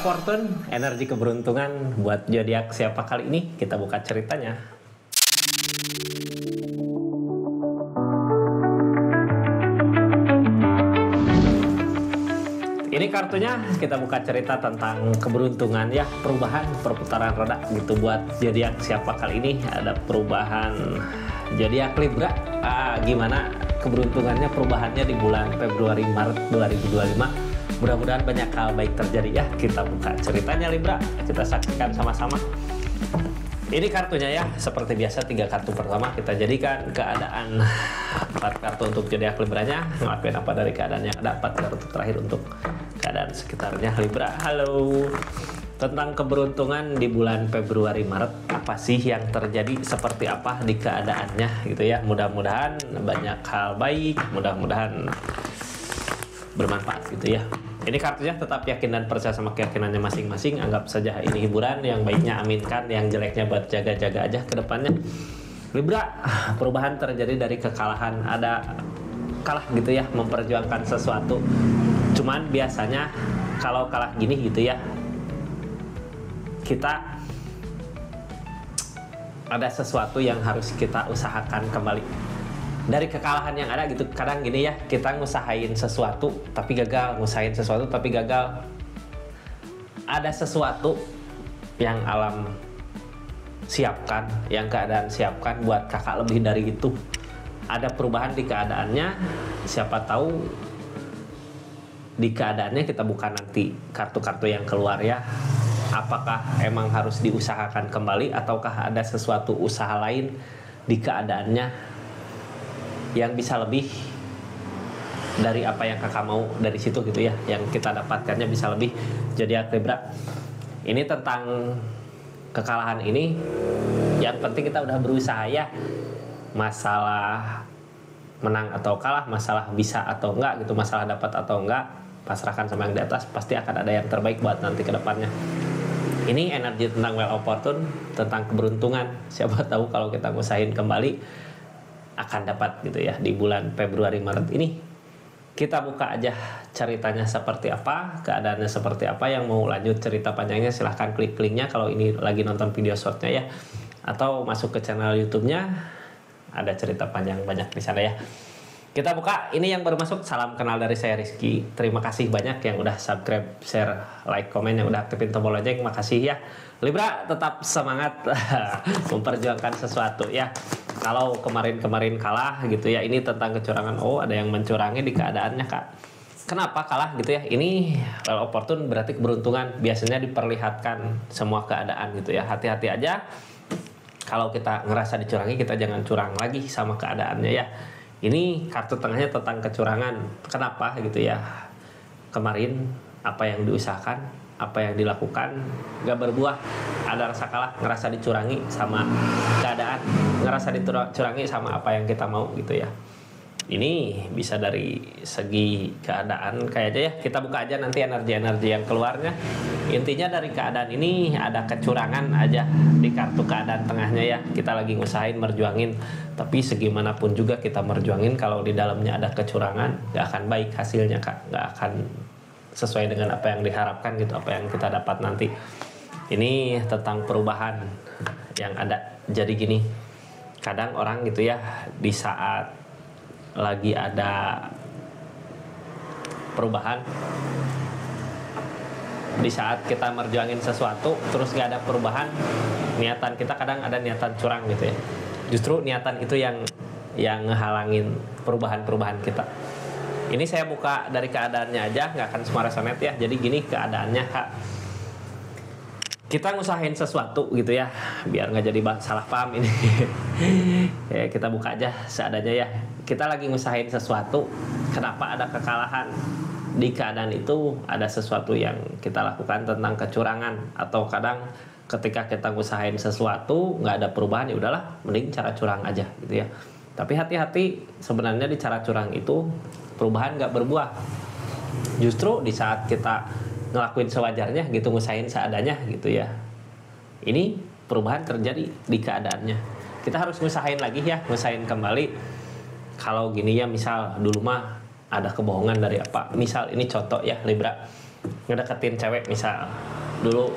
Fortune, energi keberuntungan buat zodiak siapa kali ini? Kita buka ceritanya. Ini kartunya kita buka cerita tentang keberuntungan ya, perubahan perputaran roda gitu buat zodiak siapa kali ini. Ada perubahan zodiak Libra. Gimana keberuntungannya, perubahannya di bulan Februari Maret 2025. Mudah-mudahan banyak hal baik terjadi ya. Kita buka ceritanya Libra, kita saksikan sama-sama. Ini kartunya ya, seperti biasa 3 kartu pertama kita jadikan keadaan 4 kartu untuk zodiak Libranya. Ngelakuin apa dari keadaan yang ada, 4 kartu terakhir untuk keadaan sekitarnya Libra. Halo. Tentang keberuntungan di bulan Februari Maret, apa sih yang terjadi, seperti apa di keadaannya gitu ya. Mudah-mudahan banyak hal baik, mudah-mudahan bermanfaat gitu ya. Ini kartunya tetap yakin dan percaya sama keyakinannya masing-masing. Anggap saja ini hiburan, yang baiknya aminkan, yang jeleknya buat jaga-jaga aja ke depannya. Libra, perubahan terjadi dari kekalahan. Ada kalah gitu ya, memperjuangkan sesuatu. Cuman biasanya kalau kalah gini gitu ya, kita ada sesuatu yang harus kita usahakan kembali. Dari kekalahan yang ada gitu, kadang gini ya, kita ngusahain sesuatu tapi gagal, ngusahain sesuatu tapi gagal. Ada sesuatu yang alam siapkan, yang keadaan siapkan buat kakak lebih dari itu. Ada perubahan di keadaannya, siapa tahu di keadaannya kita buka nanti kartu-kartu yang keluar ya. Apakah emang harus diusahakan kembali, ataukah ada sesuatu usaha lain di keadaannya yang bisa lebih dari apa yang kakak mau dari situ gitu ya, yang kita dapatkannya bisa lebih. Jadi Libra, ini tentang kekalahan ini, yang penting kita udah berusaha ya. Masalah menang atau kalah, masalah bisa atau enggak gitu, masalah dapat atau enggak, pasrahkan sama yang di atas, pasti akan ada yang terbaik buat nanti ke depannya. Ini energi tentang Wheel of Fortune, tentang keberuntungan. Siapa tahu kalau kita ngusahain kembali akan dapat gitu ya di bulan Februari Maret ini. Kita buka aja ceritanya seperti apa, keadaannya seperti apa. Yang mau lanjut cerita panjangnya silahkan klik linknya kalau ini lagi nonton video shortnya ya, atau masuk ke channel YouTube-nya, ada cerita panjang banyak di sana ya. Kita buka. Ini yang baru masuk, salam kenal dari saya Rizky. Terima kasih banyak yang udah subscribe, share, like, komen, yang udah aktifin tombol lonceng. Makasih ya. Libra, tetap semangat memperjuangkan sesuatu ya. Kalau kemarin-kemarin kalah gitu ya, ini tentang kecurangan. Oh, ada yang mencurangi di keadaannya kak. Kenapa kalah gitu ya? Ini Wheel of Fortune berarti keberuntungan. Biasanya diperlihatkan semua keadaan gitu ya. Hati-hati aja. Kalau kita ngerasa dicurangi, kita jangan curang lagi sama keadaannya ya. Ini kartu tengahnya tentang kecurangan. Kenapa gitu ya? Kemarin apa yang diusahakan, apa yang dilakukan gak berbuah. Ada rasa kalah, ngerasa dicurangi sama keadaan, ngerasa dicurangi sama apa yang kita mau gitu ya. Ini bisa dari segi keadaan kayaknya ya. Kita buka aja nanti energi-energi yang keluarnya. Intinya dari keadaan ini ada kecurangan aja di kartu keadaan tengahnya ya. Kita lagi ngusahain merjuangin, tapi segimanapun juga kita merjuangin, kalau di dalamnya ada kecurangan gak akan baik hasilnya kak. Gak akan sesuai dengan apa yang diharapkan gitu, apa yang kita dapat nanti. Ini tentang perubahan yang ada. Jadi gini, kadang orang gitu ya, di saat lagi ada perubahan, di saat kita merjuangin sesuatu terus gak ada perubahan, niatan kita kadang ada niatan curang gitu ya. Justru niatan itu yang ngehalangin perubahan-perubahan kita. Ini saya buka dari keadaannya aja, nggak akan semua resonate ya. Jadi gini keadaannya kak, kita ngusahain sesuatu gitu ya, biar nggak jadi salah paham ini. Ya, kita buka aja seadanya ya. Kita lagi ngusahain sesuatu, kenapa ada kekalahan? Di keadaan itu ada sesuatu yang kita lakukan tentang kecurangan, atau kadang ketika kita ngusahain sesuatu nggak ada perubahan, ya udahlah, mending cara curang aja gitu ya. Tapi hati-hati, sebenarnya di cara curang itu perubahan nggak berbuah. Justru di saat kita ngelakuin sewajarnya gitu, ngusahain seadanya gitu ya, ini perubahan terjadi di keadaannya. Kita harus ngusahain lagi ya, ngusahain kembali. Kalau gini ya, misal dulu mah ada kebohongan dari apa, misal ini contoh ya Libra, ngedeketin cewek misal dulu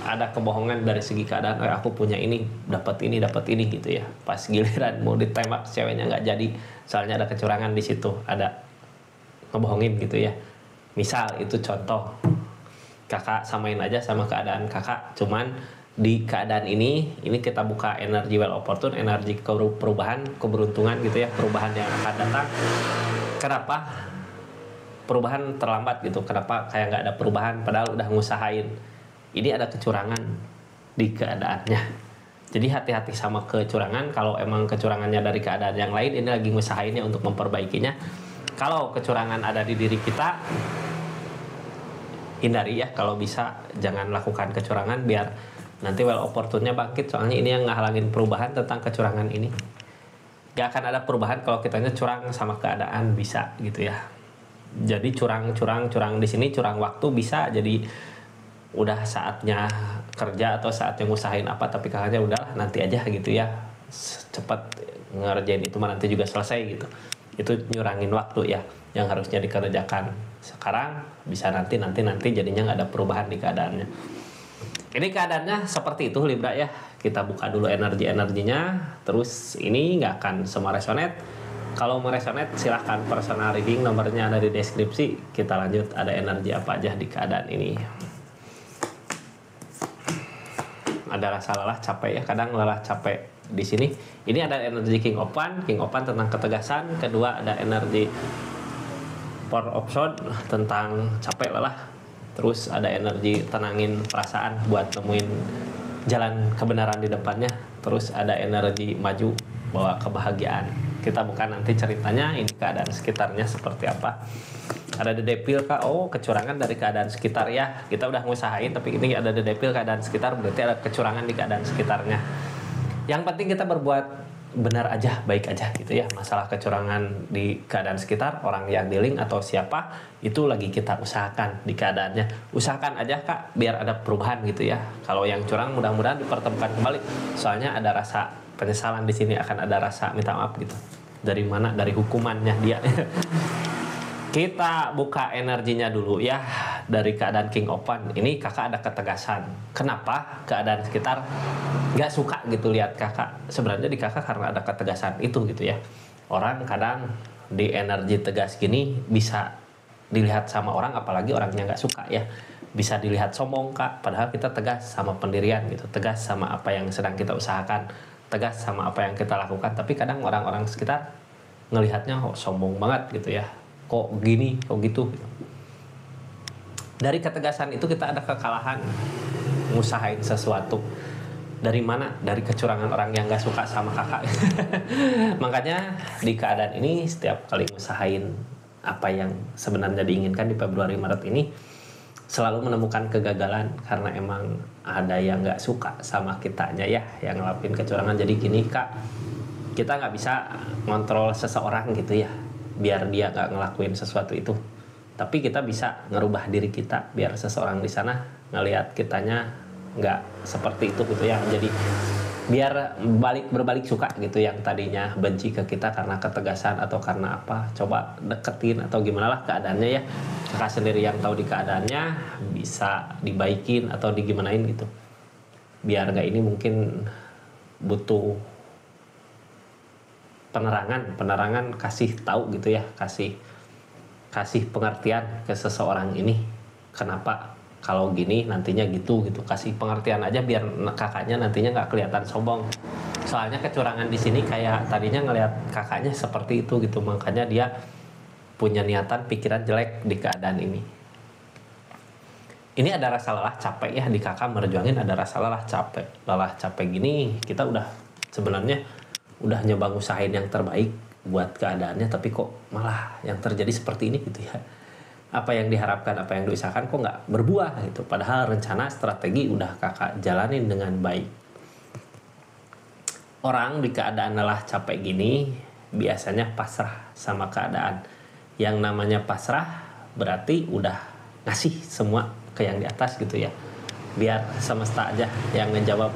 ada kebohongan dari segi keadaan, aku punya ini dapat ini gitu ya, pas giliran mau ditembak ceweknya nggak jadi, soalnya ada kecurangan di situ, ada ngebohongin gitu ya. Misal itu contoh, kakak samain aja sama keadaan kakak, cuman di keadaan ini kita buka energi well opportune, energi perubahan, keberuntungan gitu ya, perubahan yang akan datang. Kenapa perubahan terlambat gitu, kenapa kayak nggak ada perubahan padahal udah ngusahain? Ini ada kecurangan di keadaannya. Jadi hati-hati sama kecurangan. Kalau emang kecurangannya dari keadaan yang lain, ini lagi ngusahainnya untuk memperbaikinya. Kalau kecurangan ada di diri kita, hindari ya, kalau bisa jangan lakukan kecurangan biar nanti well opportune-nya bangkit. Soalnya ini yang ngehalangin perubahan tentang kecurangan ini. Gak akan ada perubahan kalau kitanya curang sama keadaan, bisa gitu ya. Jadi curang di sini, curang waktu bisa jadi udah saatnya kerja atau saatnya ngusahain apa, tapi kakaknya udahlah nanti aja gitu ya, cepat ngerjain itu mah nanti juga selesai gitu. Itu nyurangin waktu ya, yang harusnya dikerjakan sekarang bisa nanti jadinya nggak ada perubahan di keadaannya. Ini keadaannya seperti itu Libra ya. Kita buka dulu energinya, terus ini nggak akan semua resonate. Kalau meresonate silahkan personal reading, nomornya ada di deskripsi. Kita lanjut, ada energi apa aja di keadaan ini. Ada rasa lelah capek ya, kadang lelah capek di sini. Ini ada energi King of Wands tentang ketegasan. Kedua ada energi Four of Swords tentang capek lelah. Terus ada energi tenangin perasaan buat nemuin jalan kebenaran di depannya. Terus ada energi maju bawa kebahagiaan. Kita bukan nanti ceritanya ini keadaan sekitarnya seperti apa. Ada The Devil kak, oh kecurangan dari keadaan sekitar ya. Kita udah ngusahain tapi ini ada The Devil keadaan sekitar, berarti ada kecurangan di keadaan sekitarnya. Yang penting kita berbuat benar aja, baik aja gitu ya. Masalah kecurangan di keadaan sekitar, orang yang dealing atau siapa, itu lagi kita usahakan di keadaannya. Usahakan aja kak, biar ada perubahan gitu ya. Kalau yang curang mudah-mudahan dipertemukan kembali. Soalnya ada rasa penyesalan di sini, akan ada rasa minta maaf gitu. Dari mana? Dari hukumannya dia. Kita buka energinya dulu ya, dari keadaan King of Wands. Ini kakak ada ketegasan. Kenapa keadaan sekitar gak suka gitu lihat kakak? Sebenarnya di kakak karena ada ketegasan itu gitu ya. Orang kadang di energi tegas gini bisa dilihat sama orang, apalagi orangnya gak suka ya. Bisa dilihat sombong kak, padahal kita tegas sama pendirian gitu. Tegas sama apa yang sedang kita usahakan. Tegas sama apa yang kita lakukan. Tapi kadang orang-orang sekitar ngelihatnya kok sombong banget gitu ya. Kok gini, kok gitu. Dari ketegasan itu kita ada kekalahan ngusahain sesuatu. Dari mana? Dari kecurangan orang yang gak suka sama kakak. Makanya di keadaan ini setiap kali ngusahain apa yang sebenarnya diinginkan di Februari Maret ini, selalu menemukan kegagalan karena emang ada yang gak suka sama kitanya ya, yang ngelakuin kecurangan. Jadi gini kak, kita gak bisa ngontrol seseorang gitu ya, biar dia gak ngelakuin sesuatu itu. Tapi kita bisa ngerubah diri kita biar seseorang di sana ngelihat kitanya nggak seperti itu gitu ya. Jadi biar berbalik suka gitu, yang tadinya benci ke kita karena ketegasan atau karena apa, coba deketin atau gimana lah keadaannya ya. Kakak sendiri yang tahu di keadaannya, bisa dibaikin atau digimanain gitu. Biar nggak ini mungkin butuh penerangan kasih tahu gitu ya, kasih pengertian ke seseorang ini kenapa kalau gini nantinya gitu, kasih pengertian aja biar kakaknya nantinya nggak kelihatan sombong. Soalnya kecurangan di sini kayak tadinya ngelihat kakaknya seperti itu gitu, makanya dia punya niatan pikiran jelek di keadaan ini. Ini ada rasa lelah capek ya di kakak merjuangin, ada rasa lelah capek gini. Kita udah sebenarnya udah nyoba ngusahain yang terbaik buat keadaannya, tapi kok malah yang terjadi seperti ini gitu ya. Apa yang diharapkan, apa yang diusahakan kok nggak berbuah gitu. Padahal rencana strategi udah kakak jalanin dengan baik. Orang di keadaan lelah capek gini biasanya pasrah sama keadaan. Yang namanya pasrah berarti udah ngasih semua ke yang di atas gitu ya. Biar semesta aja yang ngejawab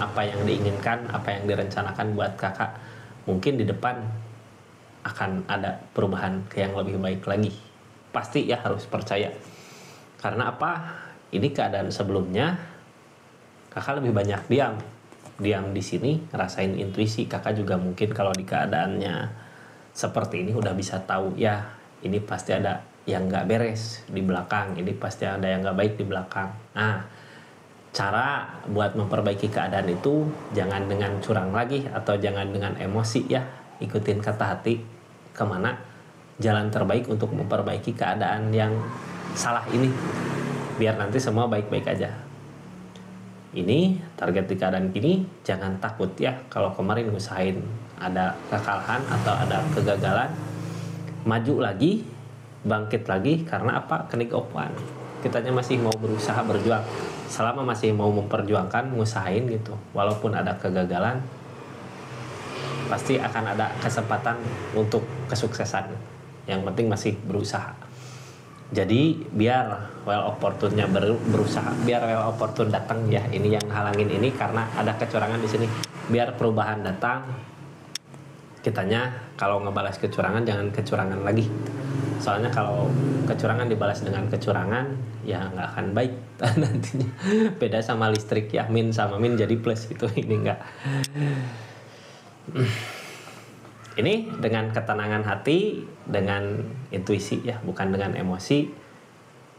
apa yang diinginkan, apa yang direncanakan buat kakak. Mungkin di depan akan ada perubahan ke yang lebih baik lagi. Pasti ya, harus percaya. Karena apa? Ini keadaan sebelumnya kakak lebih banyak diam di sini, ngerasain intuisi. Kakak juga mungkin kalau di keadaannya seperti ini udah bisa tahu ya, ini pasti ada yang nggak beres di belakang, ini pasti ada yang nggak baik di belakang. Nah, cara buat memperbaiki keadaan itu jangan dengan curang lagi atau jangan dengan emosi ya, ikutin kata hati kemana jalan terbaik untuk memperbaiki keadaan yang salah ini, biar nanti semua baik-baik aja. Ini target di keadaan gini, jangan takut ya kalau kemarin usahain ada kekalahan atau ada kegagalan, maju lagi, bangkit lagi. Karena apa? Kenik-opan, kitanya masih mau berusaha berjuang. Selama masih mau memperjuangkan, ngusahain gitu, walaupun ada kegagalan, pasti akan ada kesempatan untuk kesuksesan. Yang penting masih berusaha. Jadi biar well opportune-nya berusaha, biar well opportune datang ya. Ini yang halangin ini karena ada kecurangan di sini. Biar perubahan datang, kitanya kalau ngebalas kecurangan jangan kecurangan lagi. Soalnya kalau kecurangan dibalas dengan kecurangan ya nggak akan baik nantinya. Beda sama listrik ya, min sama min jadi plus gitu. Ini enggak. Ini dengan ketenangan hati, dengan intuisi ya, bukan dengan emosi,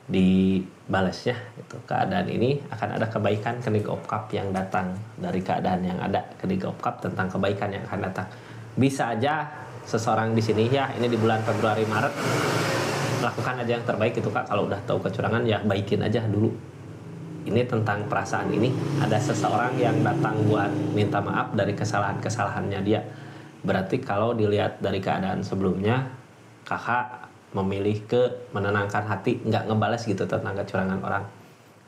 dibalasnya gitu. Keadaan ini akan ada kebaikan, kening of cup yang datang dari keadaan yang ada. Kening of cup tentang kebaikan yang akan datang. Bisa aja seseorang di sini ya, ini di bulan Februari Maret, lakukan aja yang terbaik itu Kak. Kalau udah tahu kecurangan ya baikin aja dulu. Ini tentang perasaan ini, ada seseorang yang datang buat minta maaf dari kesalahan-kesalahannya dia. Berarti kalau dilihat dari keadaan sebelumnya, kakak memilih ke menenangkan hati, nggak ngebalas gitu tentang kecurangan orang.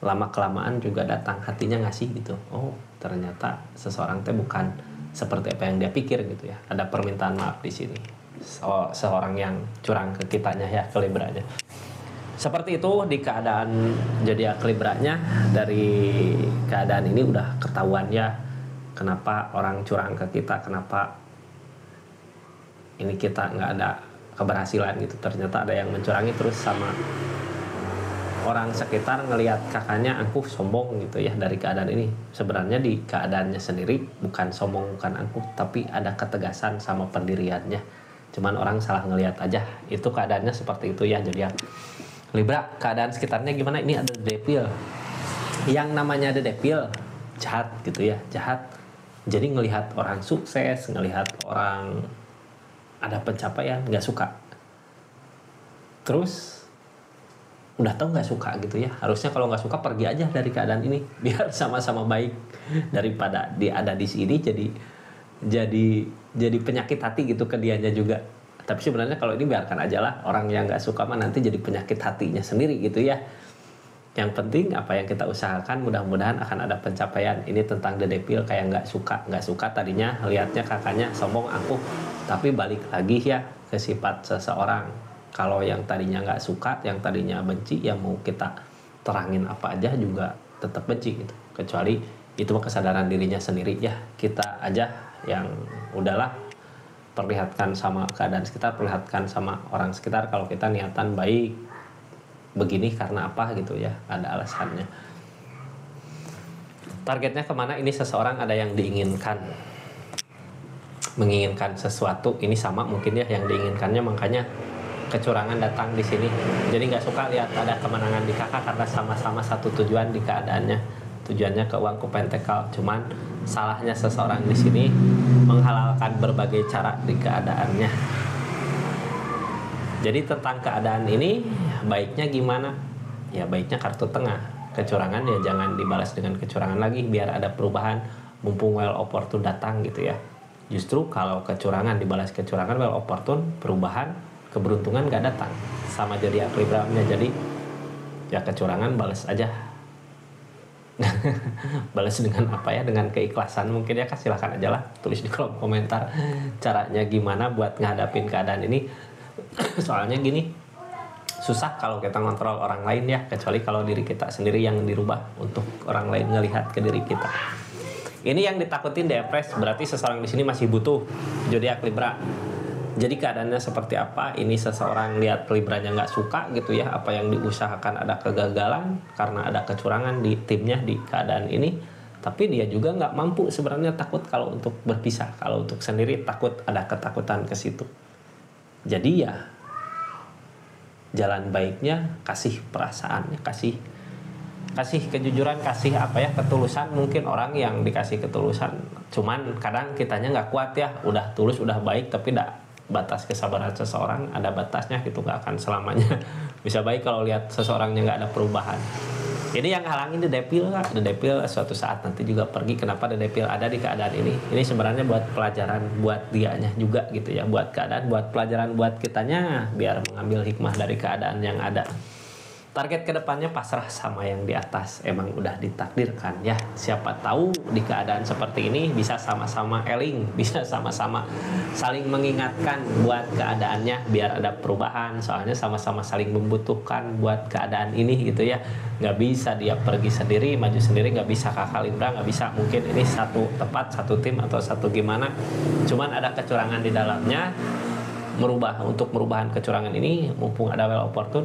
Lama-kelamaan juga datang hatinya ngasih gitu. Oh, ternyata seseorang teh bukan seperti apa yang dia pikir gitu ya. Ada permintaan maaf di sini. Seorang yang curang ke kitanya ya, ke Libranya. Seperti itu di keadaan zodiak Libranya. Dari keadaan ini udah ketahuan ya kenapa orang curang ke kita, kenapa ini kita nggak ada keberhasilan gitu. Ternyata ada yang mencurangi, terus sama orang sekitar ngelihat kakaknya angkuh, sombong gitu ya. Dari keadaan ini sebenarnya di keadaannya sendiri bukan sombong, bukan angkuh, tapi ada ketegasan sama pendiriannya. Cuman orang salah ngelihat aja. Itu keadaannya seperti itu ya. Jadi ya Libra, keadaan sekitarnya gimana? Ini ada Devil. Yang namanya ada Devil jahat gitu ya, jahat. Jadi ngelihat orang sukses, ngelihat orang ada pencapaian, nggak suka. Terus udah tahu nggak suka gitu ya. Harusnya kalau nggak suka pergi aja dari keadaan ini, biar sama-sama baik, daripada dia ada di sini jadi penyakit hati gitu ke dianya juga. Tapi sebenarnya kalau ini biarkan aja lah, orang yang nggak suka mah nanti jadi penyakit hatinya sendiri gitu ya. Yang penting apa yang kita usahakan, mudah-mudahan akan ada pencapaian. Ini tentang The Devil, kayak nggak suka tadinya lihatnya kakaknya sombong angkuh, tapi balik lagi ya ke sifat seseorang. Kalau yang tadinya nggak suka, yang tadinya benci, yang mau kita terangin apa aja juga tetap benci gitu. Kecuali itu mah kesadaran dirinya sendiri ya. Kita aja yang udahlah, perlihatkan sama keadaan sekitar, perlihatkan sama orang sekitar kalau kita niatan baik begini karena apa gitu ya, ada alasannya. Targetnya kemana? Ini seseorang ada yang diinginkan, menginginkan sesuatu. Ini sama mungkin ya yang diinginkannya, makanya kecurangan datang di sini. Jadi nggak suka lihat ada kemenangan di kakak karena sama-sama satu tujuan di keadaannya. Tujuannya ke uang, ke pentakel. Cuman salahnya seseorang di sini menghalalkan berbagai cara di keadaannya. Jadi tentang keadaan ini baiknya gimana? Ya baiknya kartu tengah. Kecurangan ya jangan dibalas dengan kecurangan lagi, biar ada perubahan. Mumpung well opportune datang gitu ya. Justru kalau kecurangan dibalas kecurangan, well opportune, perubahan, keberuntungan gak datang. Sama jadi Libra-nya. Jadi ya kecurangan balas aja. Balas dengan apa ya, dengan keikhlasan mungkin ya. Silahkan aja lah tulis di kolom komentar caranya gimana buat ngadapin keadaan ini. Soalnya gini, susah kalau kita ngontrol orang lain ya, kecuali kalau diri kita sendiri yang dirubah untuk orang lain ngelihat ke diri kita. Ini yang ditakutin depres, berarti seseorang di sini masih butuh zodiak Libra. Jadi keadaannya seperti apa? Ini seseorang lihat Libranya nggak suka gitu ya, apa yang diusahakan ada kegagalan karena ada kecurangan di timnya di keadaan ini. Tapi dia juga nggak mampu sebenarnya, takut kalau untuk berpisah, kalau untuk sendiri takut, ada ketakutan ke situ. Jadi ya jalan baiknya kasih perasaan, kasih kejujuran, kasih apa ya, ketulusan. Mungkin orang yang dikasih ketulusan, cuman kadang kitanya nggak kuat ya, udah tulus udah baik tapi batas kesabaran seseorang ada batasnya gitu, nggak akan selamanya bisa baik kalau lihat seseorangnya nggak ada perubahan. Ini yang halangin The Devil, The Devil suatu saat nanti juga pergi. Kenapa The Devil ada di keadaan ini? Ini sebenarnya buat pelajaran buat dianya juga gitu ya, buat keadaan, buat pelajaran buat kitanya, biar mengambil hikmah dari keadaan yang ada. Target kedepannya pasrah sama yang di atas, emang udah ditakdirkan ya. Siapa tahu di keadaan seperti ini bisa sama-sama eling, bisa sama-sama saling mengingatkan buat keadaannya biar ada perubahan. Soalnya sama-sama saling membutuhkan buat keadaan ini gitu ya. Nggak bisa dia pergi sendiri, maju sendiri, nggak bisa Kakak Libra, nggak bisa. Mungkin ini satu tempat, satu tim atau satu gimana. Cuman ada kecurangan di dalamnya. Untuk merubahan kecurangan ini, mumpung ada well opportune,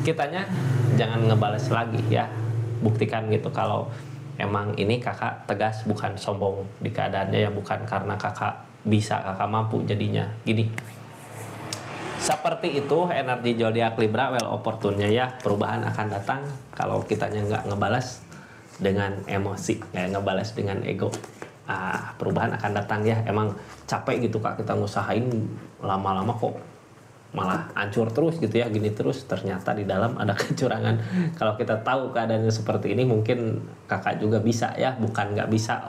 kitanya jangan ngebales lagi ya. Buktikan gitu kalau emang ini kakak tegas, bukan sombong di keadaannya ya, bukan karena kakak bisa, kakak mampu jadinya gini. Seperti itu energi zodiak Libra well opportune-nya ya. Perubahan akan datang kalau kitanya nggak ngebalas dengan emosi, nggak ngebalas dengan ego. Perubahan akan datang ya. Emang capek gitu kak, kita ngusahain lama-lama kok malah hancur terus gitu ya, gini terus, ternyata di dalam ada kecurangan. Kalau kita tahu keadaannya seperti ini, mungkin kakak juga bisa ya, bukan nggak bisa.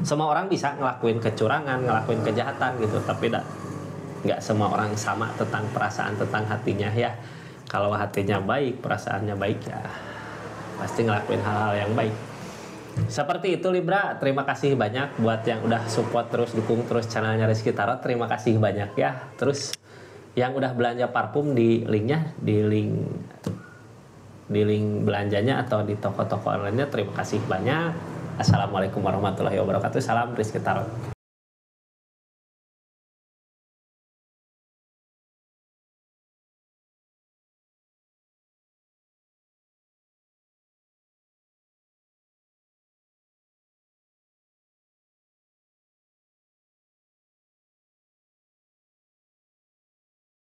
Semua orang bisa ngelakuin kecurangan, ngelakuin kejahatan gitu, tapi nggak semua orang sama tentang perasaan, tentang hatinya ya. Kalau hatinya baik, perasaannya baik ya, pasti ngelakuin hal-hal yang baik. Seperti itu Libra. Terima kasih banyak buat yang udah support terus, dukung terus channelnya Rizky Tarot. Terima kasih banyak ya. Terus yang udah belanja parfum, di linknya, di link belanjanya atau di toko-toko online-nya, terima kasih banyak. Assalamualaikum warahmatullahi wabarakatuh. Salam Rizky Tarot.